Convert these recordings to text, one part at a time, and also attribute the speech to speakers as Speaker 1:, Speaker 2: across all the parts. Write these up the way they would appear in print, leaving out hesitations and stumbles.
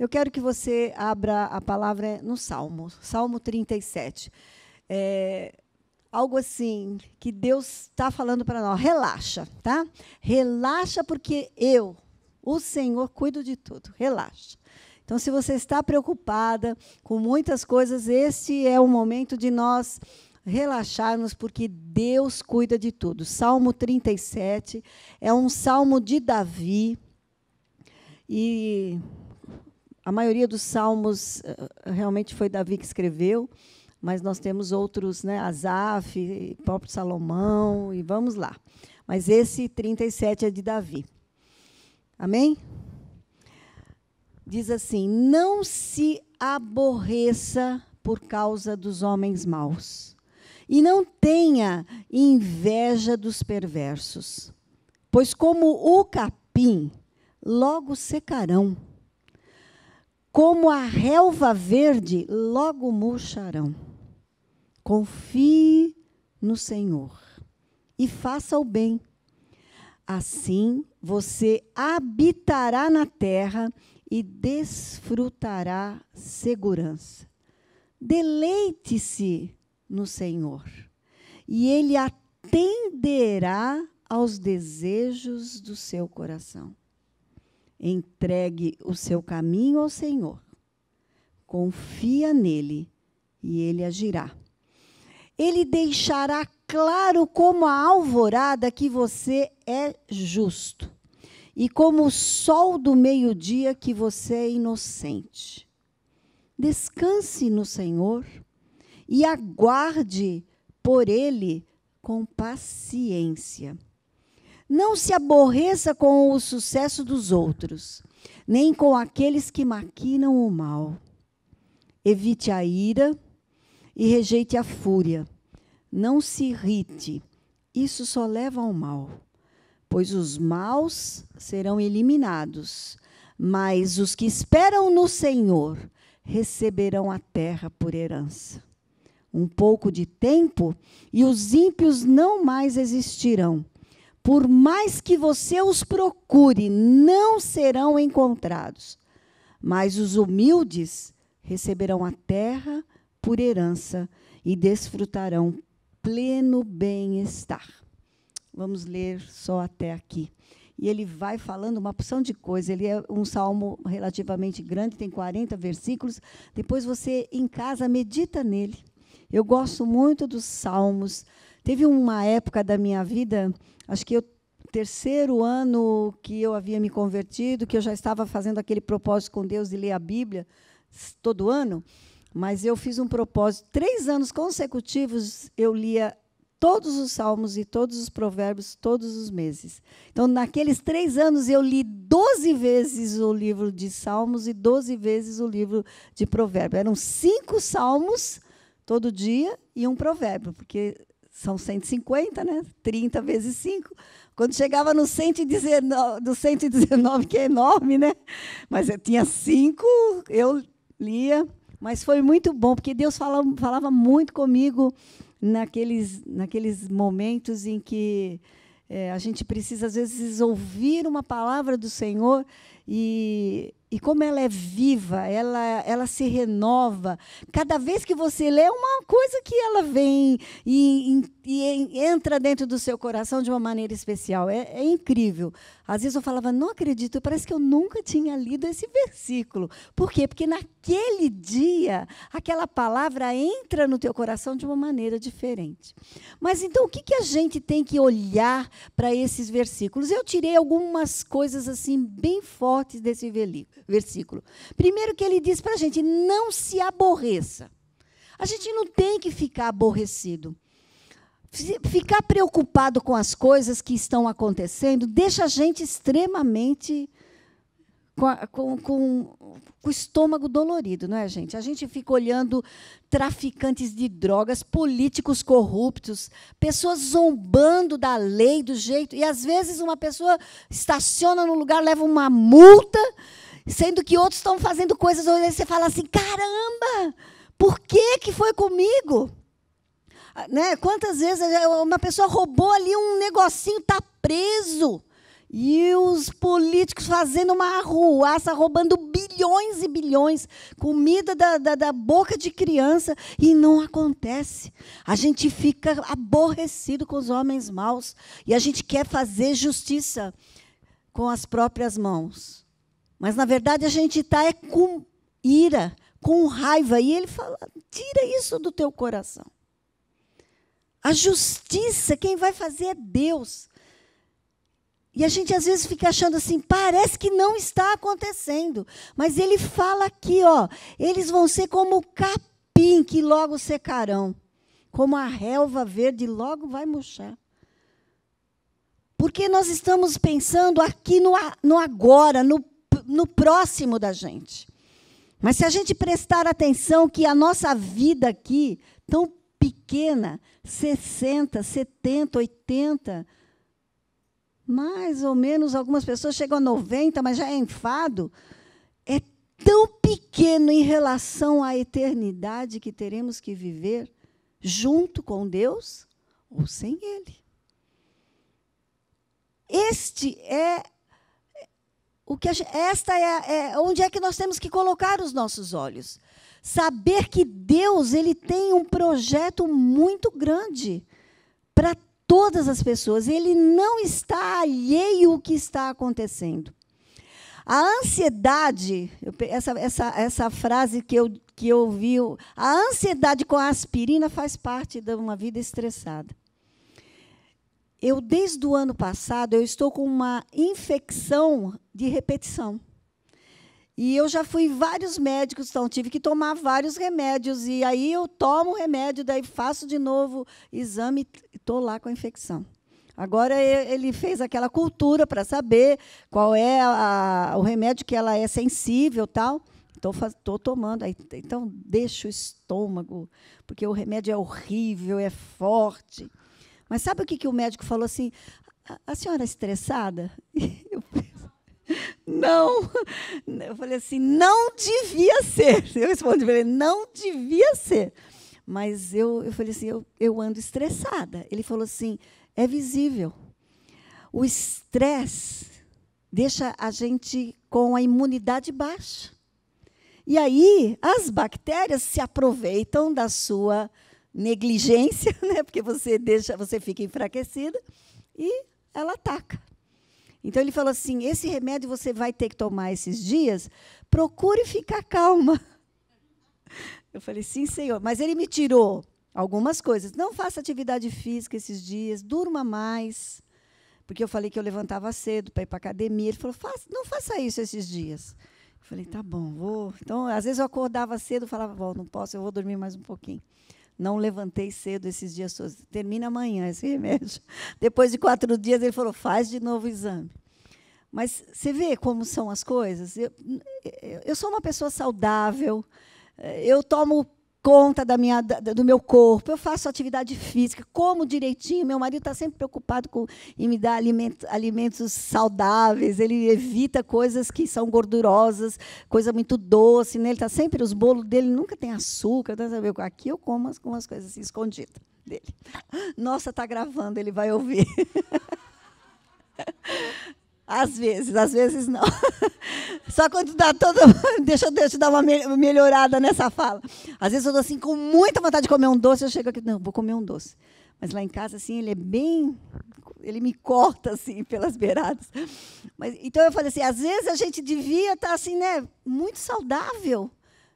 Speaker 1: Eu quero que você abra a palavra no Salmo 37. Algo assim que Deus está falando para nós. Relaxa, tá? Relaxa, porque eu, o Senhor, cuido de tudo. Relaxa. Então, se você está preocupada com muitas coisas, este é o momento de nós relaxarmos, porque Deus cuida de tudo. Salmo 37 é um salmo de Davi, e a maioria dos salmos realmente foi Davi que escreveu, mas nós temos outros, né, Asaf, próprio Salomão, e vamos lá. Mas esse 37 é de Davi. Amém? Diz assim: não se aborreça por causa dos homens maus, e não tenha inveja dos perversos, pois como o capim, logo secarão, como a relva verde, logo murcharão. Confie no Senhor e faça o bem. Assim você habitará na terra e desfrutará segurança. Deleite-se no Senhor, e Ele atenderá aos desejos do seu coração. Entregue o seu caminho ao Senhor. Confia nele, e Ele agirá. Ele deixará claro como a alvorada que você é justo, e como o sol do meio-dia que você é inocente. Descanse no Senhor e aguarde por Ele com paciência. Não se aborreça com o sucesso dos outros, nem com aqueles que maquinam o mal. Evite a ira e rejeite a fúria. Não se irrite, isso só leva ao mal. Pois os maus serão eliminados, mas os que esperam no Senhor receberão a terra por herança. Um pouco de tempo e os ímpios não mais existirão. Por mais que você os procure, não serão encontrados. Mas os humildes receberão a terra por herança e desfrutarão pleno bem-estar. Vamos ler só até aqui. E ele vai falando uma porção de coisas. Ele é um salmo relativamente grande, tem 40 versículos. Depois você, em casa, medita nele. Eu gosto muito dos salmos. Teve uma época da minha vida, acho que o terceiro ano que eu havia me convertido, que eu já estava fazendo aquele propósito com Deus de ler a Bíblia todo ano, mas eu fiz um propósito, 3 anos consecutivos, eu lia todos os salmos e todos os provérbios, todos os meses. Então, naqueles 3 anos, eu li 12 vezes o livro de salmos e 12 vezes o livro de provérbios. Eram 5 salmos todo dia e um provérbio, porque são 150, né? 30 vezes 5. Quando chegava no 119, do 119, que é enorme, né? Mas eu tinha 5, eu lia. Mas foi muito bom, porque Deus falava muito comigo naqueles momentos em que a gente precisa, às vezes, ouvir uma palavra do Senhor e como ela é viva, ela se renova. Cada vez que você lê, é uma coisa que ela vem e entra dentro do seu coração de uma maneira especial. É incrível. Às vezes eu falava, não acredito, parece que eu nunca tinha lido esse versículo. Por quê? Porque naquele dia, aquela palavra entra no teu coração de uma maneira diferente. Mas então, o que a gente tem que olhar para esses versículos? Eu tirei algumas coisas assim bem fortes desse versículo. Primeiro que ele diz para a gente, não se aborreça. A gente não tem que ficar aborrecido. Ficar preocupado com as coisas que estão acontecendo deixa a gente extremamente com o estômago dolorido, não é, gente? A gente fica olhando traficantes de drogas, políticos corruptos, pessoas zombando da lei, do jeito... E, às vezes, uma pessoa estaciona num lugar, leva uma multa, sendo que outros estão fazendo coisas, onde você fala assim, caramba, por que foi comigo? Né? Quantas vezes uma pessoa roubou ali um negocinho, está preso. E os políticos fazendo uma arruaça, roubando bilhões e bilhões, comida da boca de criança, e não acontece. A gente fica aborrecido com os homens maus, e a gente quer fazer justiça com as próprias mãos. Mas, na verdade, a gente está com ira, com raiva, e ele fala, tira isso do teu coração. A justiça, quem vai fazer é Deus. E a gente, às vezes, fica achando assim, parece que não está acontecendo. Mas ele fala aqui, ó, eles vão ser como o capim, que logo secarão. Como a relva verde, logo vai murchar. Porque nós estamos pensando aqui no agora, no próximo da gente. Mas se a gente prestar atenção que a nossa vida aqui, tão pequena, 60, 70, 80... mais ou menos, algumas pessoas chegam a 90, mas já é enfado, é tão pequeno em relação à eternidade que teremos que viver junto com Deus ou sem Ele. Esta é onde é que nós temos que colocar os nossos olhos. Saber que Deus ele tem um projeto muito grande para todas as pessoas. Ele não está alheio ao que está acontecendo. A ansiedade, essa frase que eu ouvi, a ansiedade com a aspirina faz parte de uma vida estressada. Desde o ano passado, eu estou com uma infecção de repetição. E eu já fui vários médicos, então tive que tomar vários remédios. E aí eu tomo o remédio, daí faço de novo exame e estou lá com a infecção. Agora ele fez aquela cultura para saber qual é o remédio que ela é sensível, tal. Estou tomando. Então, deixa o estômago, porque o remédio é horrível, é forte. Mas sabe o que o médico falou assim? A senhora é estressada? Não. Eu falei assim, não devia ser. Eu respondi para ele, não devia ser. Mas eu falei assim, eu ando estressada. Ele falou assim, é visível. O estresse deixa a gente com a imunidade baixa. E aí, as bactérias se aproveitam da sua negligência, né? Porque você fica enfraquecida, e ela ataca. Então, ele falou assim, esse remédio você vai ter que tomar esses dias, procure ficar calma. Eu falei, sim, senhor. Mas ele me tirou algumas coisas. Não faça atividade física esses dias, durma mais. Porque eu falei que eu levantava cedo para ir para a academia. Ele falou, não faça isso esses dias. Eu falei, tá bom, vou. Então, às vezes eu acordava cedo e falava, bom, não posso, eu vou dormir mais um pouquinho. Não levantei cedo esses dias todos. Termina amanhã esse remédio. Depois de 4 dias, ele falou, faz de novo o exame. Mas você vê como são as coisas? Eu sou uma pessoa saudável, eu tomo conta do meu corpo, eu faço atividade física, como direitinho. Meu marido está sempre preocupado em me dar alimentos saudáveis, ele evita coisas que são gordurosas, coisa muito doce, né? Ele está sempre, os bolos dele nunca tem açúcar. Tá, sabe? Aqui eu como umas coisas assim, escondidas dele. Nossa, está gravando, ele vai ouvir. Às vezes não. Só quando dá todo... Deixa eu dar uma melhorada nessa fala. Às vezes eu estou assim, com muita vontade de comer um doce, eu chego aqui, não, vou comer um doce. Mas lá em casa, assim, ele me corta, assim, pelas beiradas. Então, eu falei assim, às vezes a gente devia estar, assim, né, muito saudável.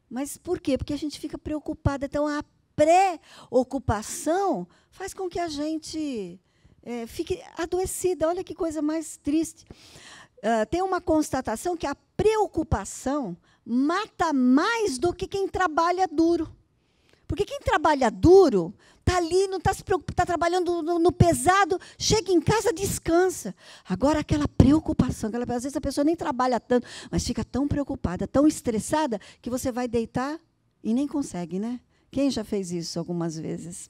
Speaker 1: Mas por quê? Porque a gente fica preocupada. Então, a pré-ocupação faz com que a gente... fique adoecida. Olha que coisa mais triste. Tem uma constatação que a preocupação mata mais do que quem trabalha duro. Porque quem trabalha duro está ali, não está se preocupando, está trabalhando no pesado, chega em casa, descansa. Agora, aquela preocupação, às vezes a pessoa nem trabalha tanto, mas fica tão preocupada, tão estressada, que você vai deitar e nem consegue, né? Quem já fez isso algumas vezes?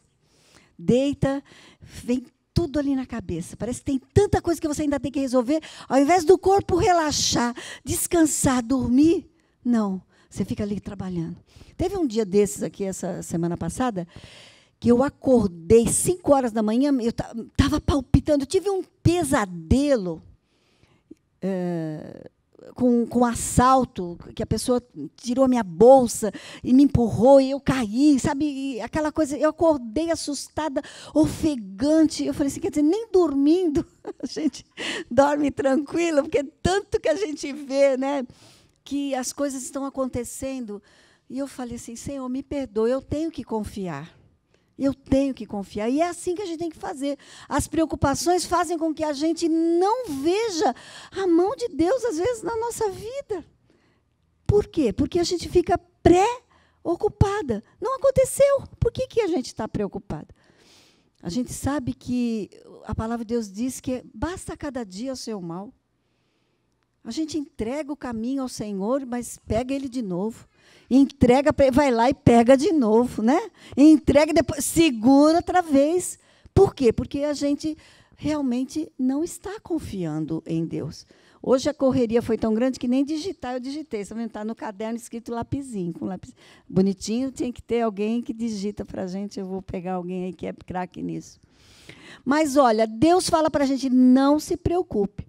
Speaker 1: Deita, vem tudo ali na cabeça. Parece que tem tanta coisa que você ainda tem que resolver. Ao invés do corpo relaxar, descansar, dormir, não. Você fica ali trabalhando. Teve um dia desses aqui, essa semana passada, que eu acordei 5 horas da manhã, eu estava palpitando, eu tive um pesadelo. com assalto, que a pessoa tirou a minha bolsa e me empurrou e eu caí, sabe? E aquela coisa, eu acordei assustada, ofegante. Eu falei assim, quer dizer, nem dormindo a gente dorme tranquila, porque tanto que a gente vê, né, que as coisas estão acontecendo. E eu falei assim, Senhor, me perdoe, eu tenho que confiar. Eu tenho que confiar. E é assim que a gente tem que fazer. As preocupações fazem com que a gente não veja a mão de Deus, às vezes, na nossa vida. Por quê? Porque a gente fica pré-ocupada. Não aconteceu. Por que a gente está preocupada? A gente sabe que a palavra de Deus diz que basta cada dia o seu mal. A gente entrega o caminho ao Senhor, mas pega ele de novo. Entrega, vai lá e pega de novo, né? Entrega, depois segura outra vez. Por quê? Porque a gente realmente não está confiando em Deus. Hoje a correria foi tão grande que nem digitar eu digitei. Está no caderno escrito lapisinho, com lápis bonitinho. Tinha que ter alguém que digita para a gente. Eu vou pegar alguém aí que é craque nisso. Mas olha, Deus fala para a gente não se preocupe.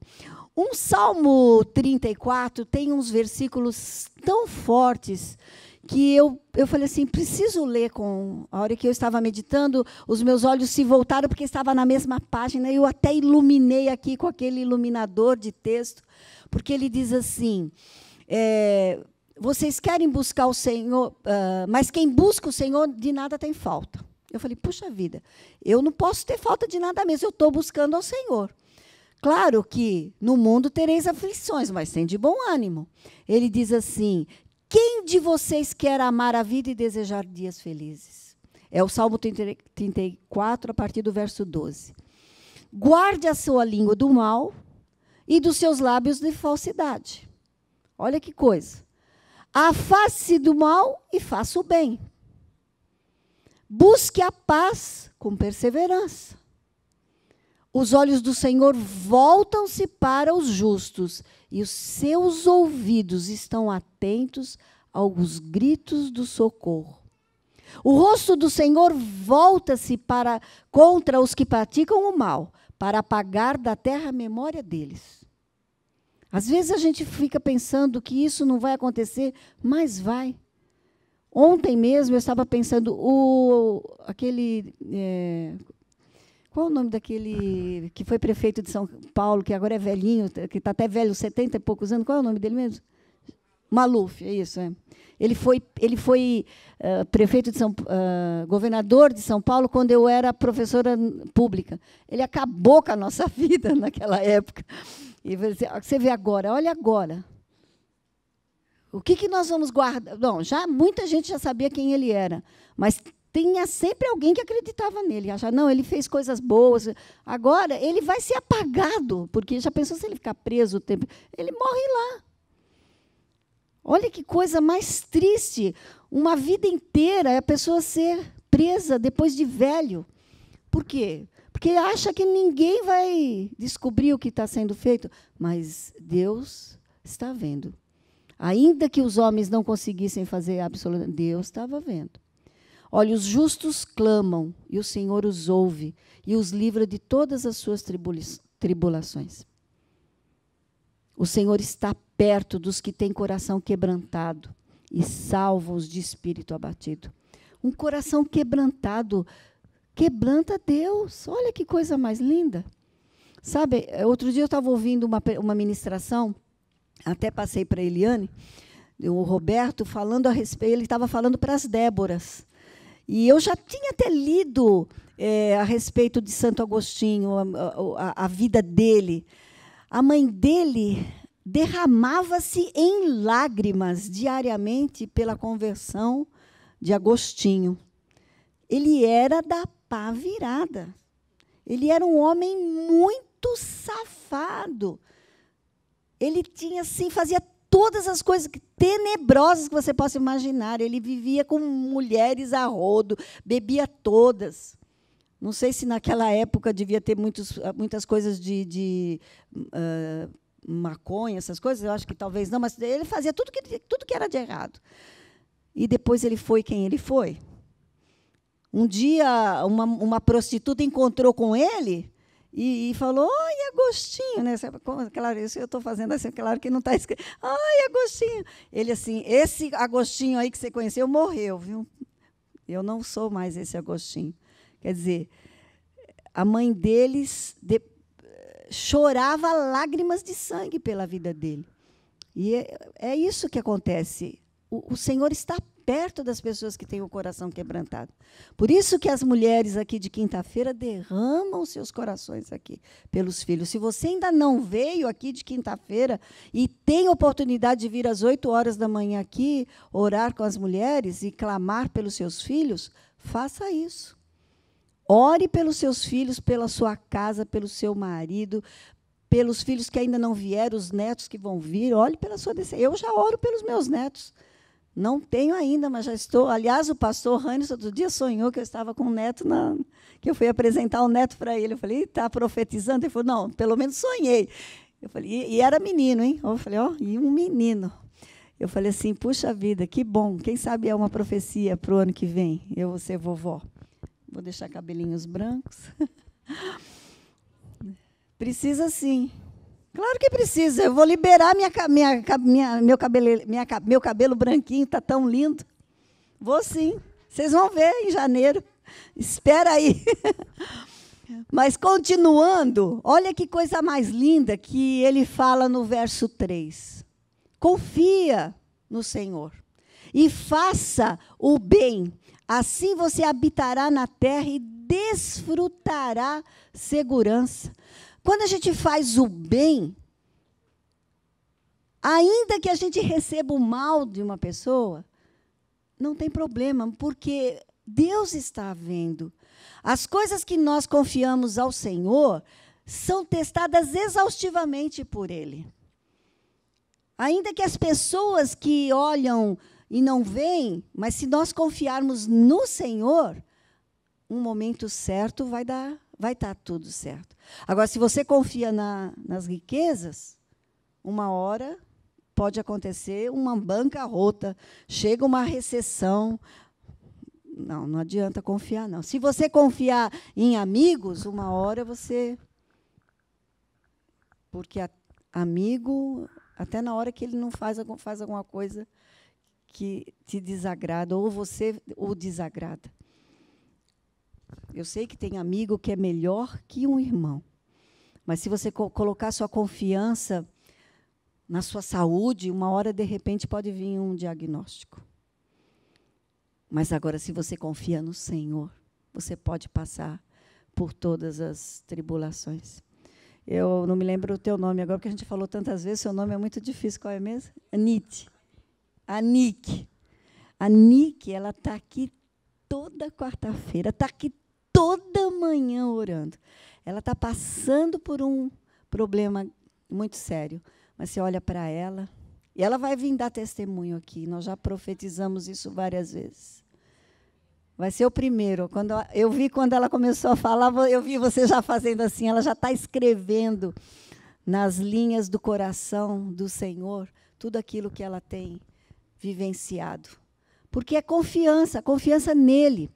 Speaker 1: Um Salmo 34 tem uns versículos tão fortes que eu falei assim, preciso ler. A hora que eu estava meditando, os meus olhos se voltaram porque estava na mesma página, e eu até iluminei aqui com aquele iluminador de texto, porque ele diz assim, vocês querem buscar o Senhor, mas quem busca o Senhor de nada tem falta. Eu falei, puxa vida, eu não posso ter falta de nada mesmo, eu estou buscando ao Senhor. Claro que no mundo tereis aflições, mas tem de bom ânimo. Ele diz assim, quem de vocês quer amar a vida e desejar dias felizes? É o Salmo 34, a partir do verso 12. Guarde a sua língua do mal e dos seus lábios de falsidade. Olha que coisa. Afaste-se do mal e faça o bem. Busque a paz com perseverança. Os olhos do Senhor voltam-se para os justos, e os seus ouvidos estão atentos aos gritos do socorro. O rosto do Senhor volta-se contra os que praticam o mal, para apagar da terra a memória deles. Às vezes a gente fica pensando que isso não vai acontecer, mas vai. Ontem mesmo eu estava pensando, qual o nome daquele que foi prefeito de São Paulo, que agora é velhinho, que está até velho, 70 e poucos anos, qual é o nome dele mesmo? Maluf, é isso. É. Ele foi prefeito de governador de São Paulo quando eu era professora pública. Ele acabou com a nossa vida naquela época. E você vê agora, olha agora. O que nós vamos guardar? Não, muita gente já sabia quem ele era, mas tinha sempre alguém que acreditava nele. Achava, não, ele fez coisas boas. Agora, ele vai ser apagado, porque já pensou se ele ficar preso o tempo? Ele morre lá. Olha que coisa mais triste. Uma vida inteira a pessoa ser presa depois de velho. Por quê? Porque acha que ninguém vai descobrir o que está sendo feito. Mas Deus está vendo. Ainda que os homens não conseguissem fazer absolutamente, Deus estava vendo. Olha, os justos clamam, e o Senhor os ouve, e os livra de todas as suas tribulações. O Senhor está perto dos que têm coração quebrantado, e salva-os de espírito abatido. Um coração quebrantado quebranta Deus. Olha que coisa mais linda. Sabe, outro dia eu estava ouvindo uma ministração, até passei para a Eliane, o Roberto, falando a respeito, ele estava falando para as Déboras. E eu já tinha até lido a respeito de Santo Agostinho, a vida dele. A mãe dele derramava-se em lágrimas diariamente pela conversão de Agostinho. Ele era da pá virada. Ele era um homem muito safado. Ele tinha, assim, fazia todas as coisas tenebrosas que você possa imaginar. Ele vivia com mulheres a rodo, bebia todas. Não sei se naquela época devia ter muitas coisas de maconha, essas coisas, eu acho que talvez não, mas ele fazia tudo que era de errado. E depois ele foi quem ele foi. Um dia, uma prostituta encontrou com ele e falou, ai, Agostinho, né? Claro, isso eu estou fazendo assim, claro que não está escrito. Ai, Agostinho. Ele assim, esse Agostinho aí que você conheceu morreu, viu? Eu não sou mais esse Agostinho. Quer dizer, a mãe deles chorava lágrimas de sangue pela vida dele. E é isso que acontece. O Senhor está perto das pessoas que têm o coração quebrantado. Por isso que as mulheres aqui de quinta-feira derramam seus corações aqui pelos filhos. Se você ainda não veio aqui de quinta-feira e tem oportunidade de vir às 8 horas da manhã aqui, orar com as mulheres e clamar pelos seus filhos, faça isso. Ore pelos seus filhos, pela sua casa, pelo seu marido, pelos filhos que ainda não vieram, os netos que vão vir. Ore pela sua descendência. Eu já oro pelos meus netos. Não tenho ainda, mas já estou. Aliás, o pastor Ranes outro dia sonhou que eu estava com um neto, que eu fui apresentar um neto para ele. Eu falei, está profetizando? Ele falou, não, pelo menos sonhei. Eu falei, e era menino, hein? Eu falei, ó, e um menino. Eu falei assim, puxa vida, que bom. Quem sabe é uma profecia para o ano que vem, eu vou ser vovó. Vou deixar cabelinhos brancos. Precisa sim. Claro que precisa. Eu vou liberar meu cabelo branquinho, está tão lindo. Vou sim. Vocês vão ver em janeiro. Espera aí. Mas, continuando, olha que coisa mais linda que ele fala no verso 3. Confia no Senhor e faça o bem. Assim você habitará na terra e desfrutará segurança. Quando a gente faz o bem, ainda que a gente receba o mal de uma pessoa, não tem problema, porque Deus está vendo. As coisas que nós confiamos ao Senhor são testadas exaustivamente por Ele. Ainda que as pessoas que olham e não veem, mas se nós confiarmos no Senhor, um momento certo vai estar tudo certo. Agora, se você confia nas riquezas, uma hora pode acontecer uma bancarrota, chega uma recessão. Não adianta confiar, não. Se você confiar em amigos, uma hora você... Porque amigo, até na hora que ele não faz alguma coisa que te desagrada, ou você o desagrada. Eu sei que tem amigo que é melhor que um irmão. Mas se você colocar sua confiança na sua saúde, uma hora, de repente, pode vir um diagnóstico. Mas agora, se você confia no Senhor, você pode passar por todas as tribulações. Eu não me lembro o teu nome agora, porque a gente falou tantas vezes, seu nome é muito difícil. Qual é mesmo? Anite. A Nick. A Nick, ela está aqui toda quarta-feira, está aqui toda manhã orando. Ela está passando por um problema muito sério, mas você olha para ela, e ela vai vir dar testemunho aqui. Nós já profetizamos isso várias vezes. Vai ser o primeiro. Quando ela começou a falar, eu vi você já fazendo assim, ela já está escrevendo nas linhas do coração do Senhor tudo aquilo que ela tem vivenciado. Porque é confiança nele.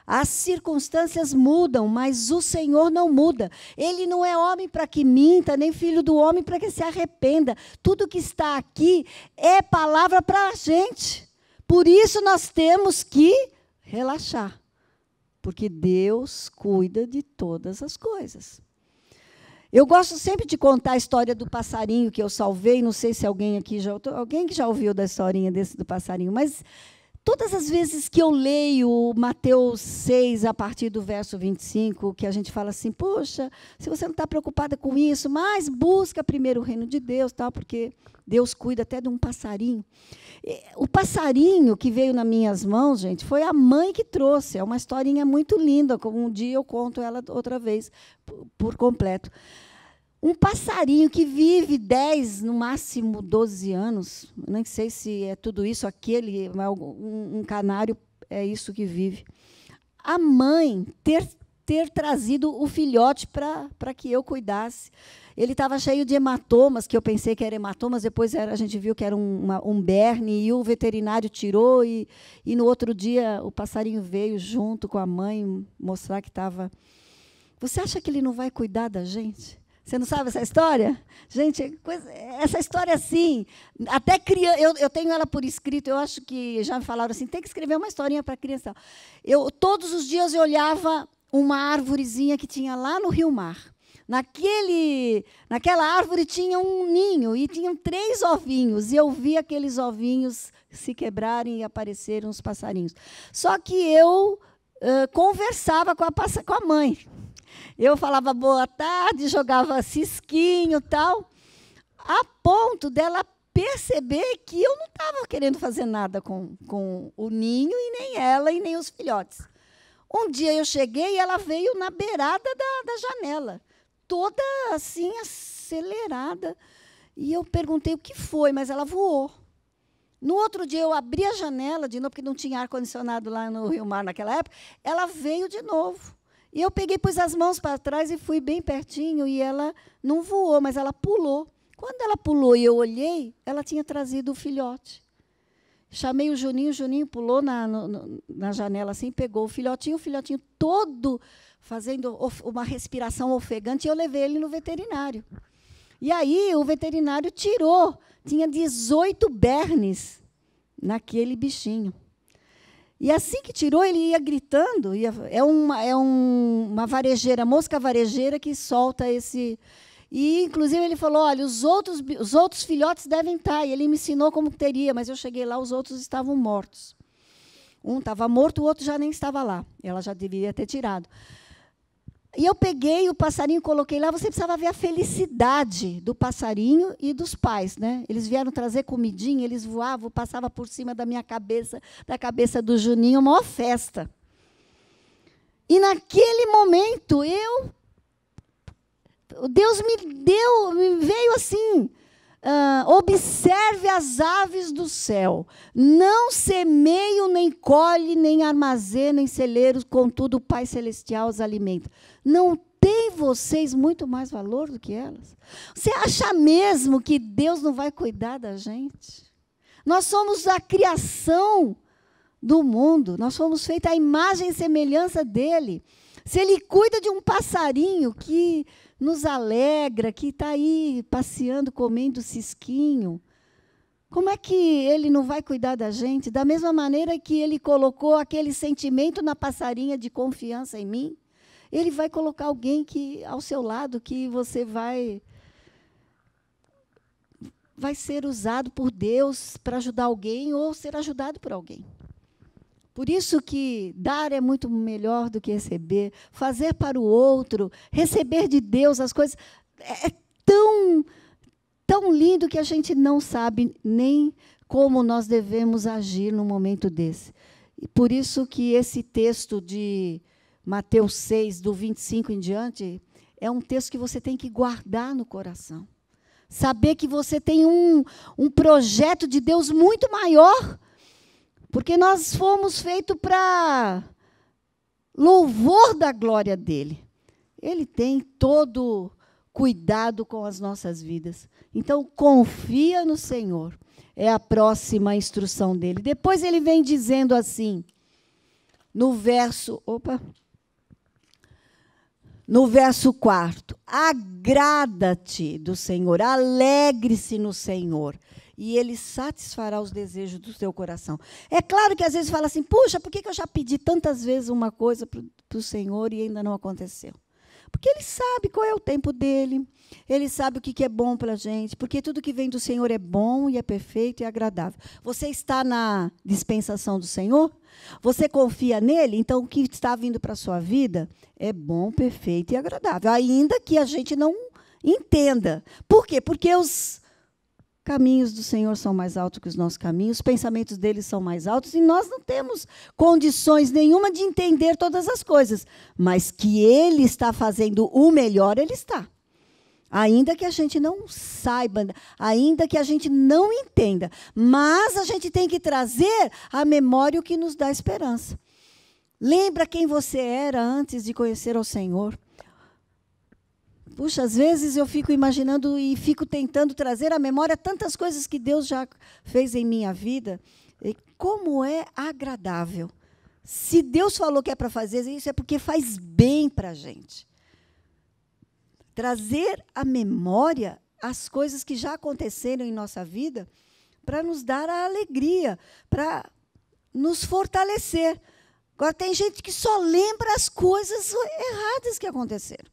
Speaker 1: As circunstâncias mudam, mas o Senhor não muda. Ele não é homem para que minta, nem filho do homem para que se arrependa. Tudo que está aqui é palavra para a gente. Por isso nós temos que relaxar, porque Deus cuida de todas as coisas. Eu gosto sempre de contar a história do passarinho que eu salvei. Não sei se alguém que já ouviu da historinha do passarinho, mas todas as vezes que eu leio Mateus 6, a partir do verso 25, que a gente fala assim, poxa, se você não está preocupada com isso, mas busca primeiro o reino de Deus, tal, porque Deus cuida até de um passarinho. O passarinho que veio nas minhas mãos, gente, foi a mãe que trouxe. É uma historinha muito linda, como um dia eu conto ela outra vez, por completo. Um passarinho que vive 10, no máximo 12 anos, nem sei se é tudo isso, um canário é isso que vive. A mãe ter trazido o filhote para que eu cuidasse. Ele estava cheio de hematomas, que eu pensei que eram hematomas, depois a gente viu que era um berne, e o veterinário tirou, e no outro dia o passarinho veio junto com a mãe mostrar que estava Você acha que ele não vai cuidar da gente? Você não sabe essa história? Gente, essa história assim, até criança, eu tenho ela por escrito, eu acho que já me falaram assim, tem que escrever uma historinha para criança. Todos os dias eu olhava uma árvorezinha que tinha lá no Rio Mar. Naquela árvore tinha um ninho e tinham 3 ovinhos, e eu vi aqueles ovinhos se quebrarem e apareceram os passarinhos. Só que eu conversava com a mãe. Eu falava boa tarde, jogava cisquinho e tal, a ponto dela perceber que eu não estava querendo fazer nada com o ninho, e nem ela, e nem os filhotes. Um dia eu cheguei e ela veio na beirada da janela, toda assim, acelerada. E eu perguntei o que foi, mas ela voou. No outro dia, eu abri a janela de novo, porque não tinha ar-condicionado lá no Rio Mar naquela época, ela veio de novo. E eu peguei, pus as mãos para trás e fui bem pertinho, e ela não voou, mas ela pulou. Quando ela pulou e eu olhei, ela tinha trazido o filhote. Chamei o Juninho pulou na janela assim, pegou o filhotinho todo fazendo uma respiração ofegante, e eu levei ele no veterinário. E aí o veterinário tirou, tinha 18 bernes naquele bichinho. E assim que tirou, ele ia gritando. É uma varejeira, mosca varejeira, que solta esse. E, inclusive, ele falou: olha, os outros filhotes devem estar. E ele me ensinou como teria, mas eu cheguei lá, os outros estavam mortos. Um estava morto, o outro já nem estava lá. Ela já deveria ter tirado. E eu peguei o passarinho e coloquei lá. Você precisava ver a felicidade do passarinho e dos pais, né? Eles vieram trazer comidinha, eles voavam, passavam por cima da minha cabeça, da cabeça do Juninho, uma maior festa. E naquele momento, Deus me veio assim: observe as aves do céu, não semeiam, nem colhem, nem armazenam em celeiros, contudo o Pai Celestial os alimenta. Não tem vocês muito mais valor do que elas? Você acha mesmo que Deus não vai cuidar da gente? Nós somos a criação do mundo, nós fomos feitos à imagem e semelhança dele. Se ele cuida de um passarinho que nos alegra, que está aí passeando, comendo cisquinho, como é que ele não vai cuidar da gente? Da mesma maneira que ele colocou aquele sentimento na passarinha de confiança em mim, ele vai colocar alguém ao seu lado, que você vai ser usado por Deus para ajudar alguém, ou ser ajudado por alguém. Por isso que dar é muito melhor do que receber, fazer para o outro, receber de Deus as coisas, é tão lindo que a gente não sabe nem como nós devemos agir num momento desse. E por isso que esse texto de Mateus 6, do 25 em diante, é um texto que você tem que guardar no coração. Saber que você tem um projeto de Deus muito maior, porque nós fomos feitos para louvor da glória dele. Ele tem todo cuidado com as nossas vidas. Então, confia no Senhor. É a próxima instrução dele. Depois ele vem dizendo assim, no verso 4, agrada-te do Senhor, alegre-se no Senhor, e Ele satisfará os desejos do teu coração. É claro que às vezes fala assim, puxa, por que eu já pedi tantas vezes uma coisa para o Senhor e ainda não aconteceu? Porque Ele sabe qual é o tempo dEle, Ele sabe o que é bom para a gente, porque tudo que vem do Senhor é bom e é perfeito e agradável. Você está na dispensação do Senhor? Você confia nele? Então, o que está vindo para a sua vida é bom, perfeito e agradável, ainda que a gente não entenda. Por quê? Porque os caminhos do Senhor são mais altos que os nossos caminhos, os pensamentos dele são mais altos, e nós não temos condições nenhuma de entender todas as coisas, mas que ele está fazendo o melhor, ele está. Ainda que a gente não saiba, ainda que a gente não entenda, mas a gente tem que trazer à memória o que nos dá esperança. Lembra quem você era antes de conhecer ao Senhor. Puxa, às vezes eu fico imaginando e fico tentando trazer à memória tantas coisas que Deus já fez em minha vida. E como é agradável. Se Deus falou que é para fazer isso, é porque faz bem para a gente. trazer à memória as coisas que já aconteceram em nossa vida para nos dar a alegria, para nos fortalecer. Agora, tem gente que só lembra as coisas erradas que aconteceram.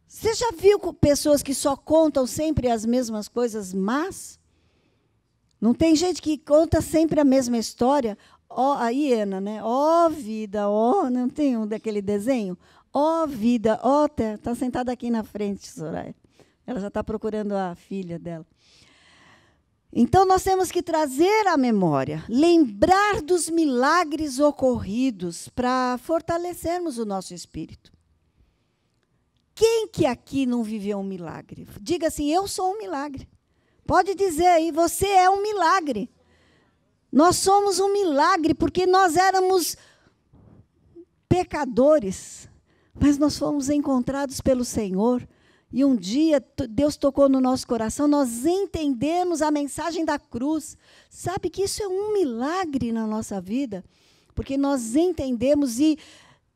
Speaker 1: Você já viu pessoas que só contam sempre as mesmas coisas más? Não tem gente que conta sempre a mesma história? Ó, a hiena, né? Ó vida, ó, não tem um daquele desenho? Ó vida, ó, está sentada aqui na frente, Soraya. Ela já está procurando a filha dela. Então, nós temos que trazer à memória, lembrar dos milagres ocorridos para fortalecermos o nosso espírito. Quem que aqui não viveu um milagre? Diga assim, eu sou um milagre. Pode dizer aí, você é um milagre. Nós somos um milagre, porque nós éramos pecadores, mas nós fomos encontrados pelo Senhor. E um dia Deus tocou no nosso coração, nós entendemos a mensagem da cruz. Sabe que isso é um milagre na nossa vida? Porque nós entendemos e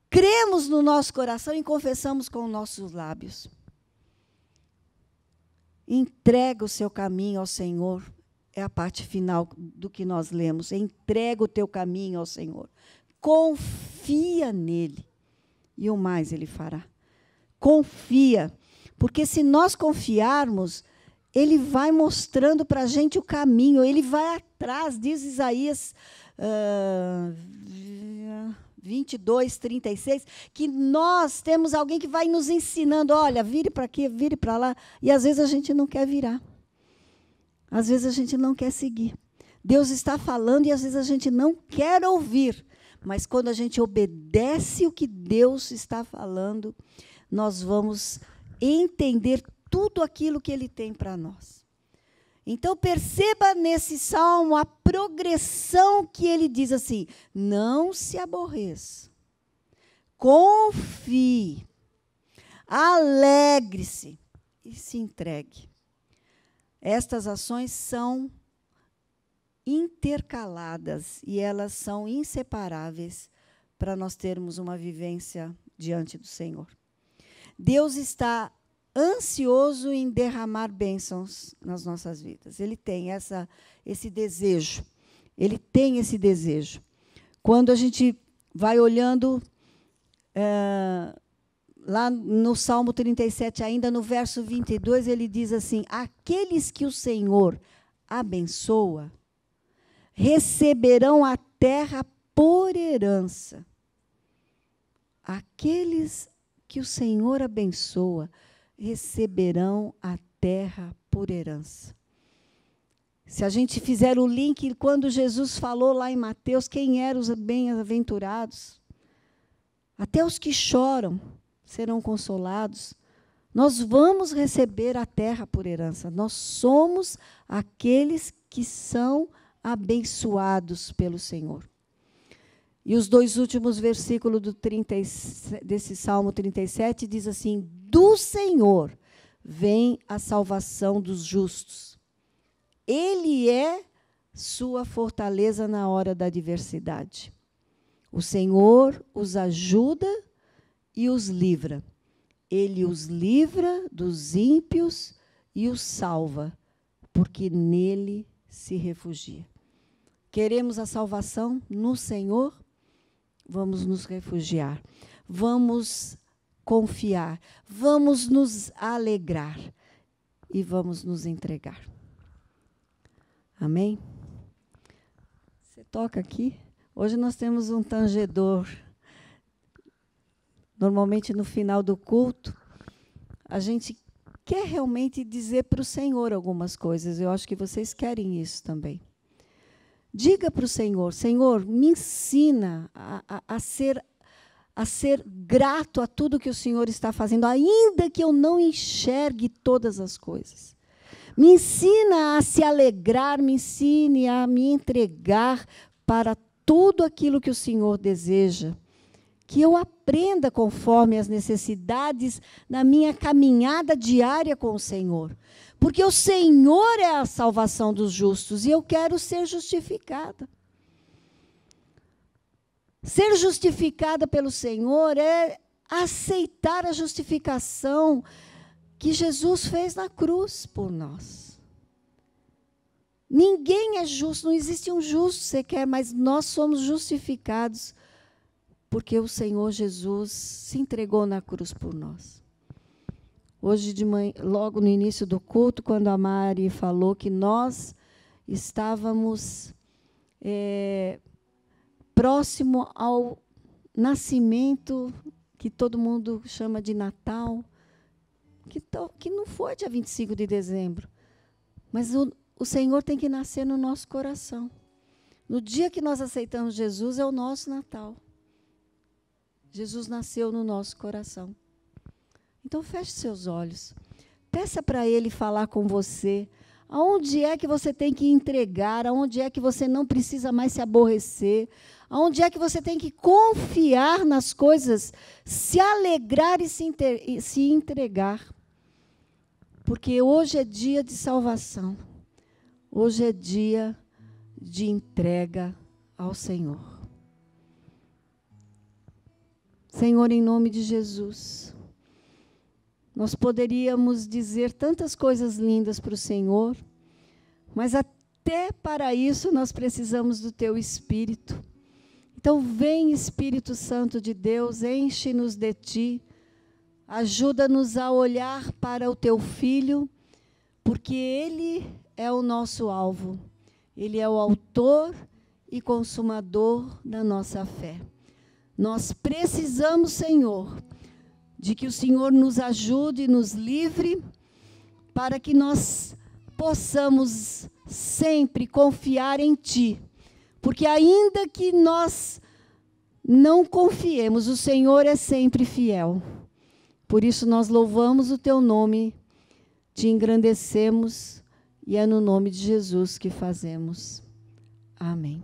Speaker 1: cremos no nosso coração e confessamos com os nossos lábios. Entrega o seu caminho ao Senhor. É a parte final do que nós lemos. Entrega o teu caminho ao Senhor. Confia nele. E o mais ele fará. Confia. Porque se nós confiarmos, ele vai mostrando para a gente o caminho, ele vai atrás, diz Isaías 22, 36, que nós temos alguém que vai nos ensinando, olha, vire para aqui, vire para lá, e às vezes a gente não quer virar. Às vezes a gente não quer seguir. Deus está falando e às vezes a gente não quer ouvir, mas quando a gente obedece o que Deus está falando, nós vamos entender tudo aquilo que ele tem para nós. Então, perceba nesse salmo a progressão que ele diz assim, não se aborreça, confie, alegre-se e se entregue. Estas ações são intercaladas e elas são inseparáveis para nós termos uma vivência diante do Senhor. Deus está ansioso em derramar bênçãos nas nossas vidas. Ele tem esse desejo. Ele tem esse desejo. Quando a gente vai olhando, lá no Salmo 37, ainda no verso 22, ele diz assim, aqueles que o Senhor abençoa, receberão a terra por herança. Aqueles que o Senhor abençoa, receberão a terra por herança. Se a gente fizer o link, quando Jesus falou lá em Mateus, quem eram os bem-aventurados? Até os que choram serão consolados. Nós vamos receber a terra por herança. Nós somos aqueles que são abençoados pelo Senhor. E os dois últimos versículos desse Salmo 37 diz assim, do Senhor vem a salvação dos justos. Ele é sua fortaleza na hora da adversidade. O Senhor os ajuda e os livra. Ele os livra dos ímpios e os salva, porque nele se refugia. Queremos a salvação no Senhor? Vamos nos refugiar, vamos confiar, vamos nos alegrar e vamos nos entregar. Amém? Você toca aqui? Hoje nós temos um tangedor. Normalmente, no final do culto, a gente quer realmente dizer para o Senhor algumas coisas. Eu acho que vocês querem isso também. Diga para o Senhor, Senhor, me ensina a ser grato a tudo que o Senhor está fazendo, ainda que eu não enxergue todas as coisas. Me ensina a se alegrar, me ensine a me entregar para tudo aquilo que o Senhor deseja. Que eu aprenda conforme as necessidades na minha caminhada diária com o Senhor. Porque o Senhor é a salvação dos justos e eu quero ser justificada. Ser justificada pelo Senhor é aceitar a justificação que Jesus fez na cruz por nós. Ninguém é justo, não existe um justo sequer, mas nós somos justificados porque o Senhor Jesus se entregou na cruz por nós. Hoje de manhã, logo no início do culto, quando a Mari falou que nós estávamos próximo ao nascimento, que todo mundo chama de Natal, que não foi dia 25 de dezembro, mas o Senhor tem que nascer no nosso coração. No dia que nós aceitamos Jesus, é o nosso Natal. Jesus nasceu no nosso coração. Então, feche seus olhos. Peça para Ele falar com você. Aonde é que você tem que entregar? Aonde é que você não precisa mais se aborrecer? Aonde é que você tem que confiar nas coisas, se alegrar e se entregar? Porque hoje é dia de salvação. Hoje é dia de entrega ao Senhor. Senhor, em nome de Jesus, nós poderíamos dizer tantas coisas lindas para o Senhor, mas até para isso nós precisamos do Teu Espírito. Então, vem, Espírito Santo de Deus, enche-nos de Ti, ajuda-nos a olhar para o Teu Filho, porque Ele é o nosso alvo. Ele é o autor e consumador da nossa fé. Nós precisamos, Senhor, de que o Senhor nos ajude e nos livre, para que nós possamos sempre confiar em Ti. Porque ainda que nós não confiemos, o Senhor é sempre fiel. Por isso nós louvamos o Teu nome, Te engrandecemos, e é no nome de Jesus que fazemos. Amém.